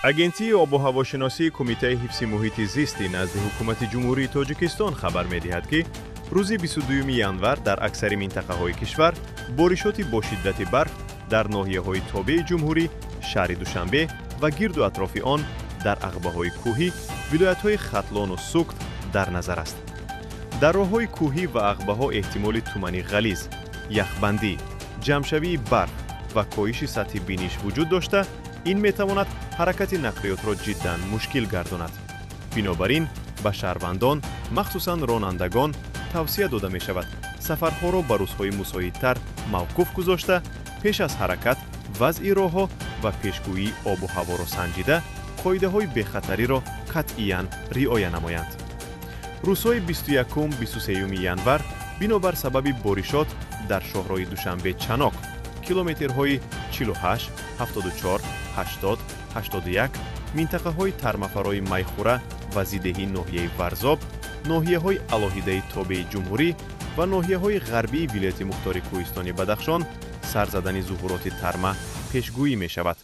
агентии обуҳавошиносии Кумитаи ҳифзи муҳити зисти назди Ҳукумати Ҷумҳурии Тоҷикистон хабар медиҳад, ки рӯзи 22 январ дар аксари минтақаҳои кишвар боришоти бошиддати барф дар ноҳияҳои тобеи ҷумҳурӣ, шаҳри Душанбе ва гирду атрофи он, дар ағбаҳои кӯҳӣ, вилоятҳои Хатлону Суғд дар назар аст. дар роҳҳои кӯҳӣ ва ағбаҳо эҳтимоли тумани ғализ, яхбандӣ, ҷамъшавии барф ва коҳиши сатҳи биниш вуҷуд дошта, ин метавонад ҳаракати нақлиётро ҷиддан мушкил гардонад. бинобар ин ба шаҳрвандон, махсусан ронандагон, тавсия дода мешавад сафарҳоро ба рӯзҳои мусоидтар мавқуф гузошта, пеш аз ҳаракат вазъи роҳҳо ва пешгӯии обу ҳаворо санҷида, қоидаҳои бехатариро қатъиян риоя намоянд. рӯзҳои 21-23 январ бинобар сабаби боришот дар шоҳрои Душанбе-Чаноқ, километрҳои 48, 74, 80, 81, минтақаҳои тармафарои майхӯра ва зидеҳи ноҳияи Варзоб, ноҳияҳои алоҳидаи тобеи ҷумҳурӣ ва ноҳияҳои ғарбии Вилояти Мухтори Кӯҳистони Бадахшон сар задани зуҳуроти тарма пешгӯӣ мешавад.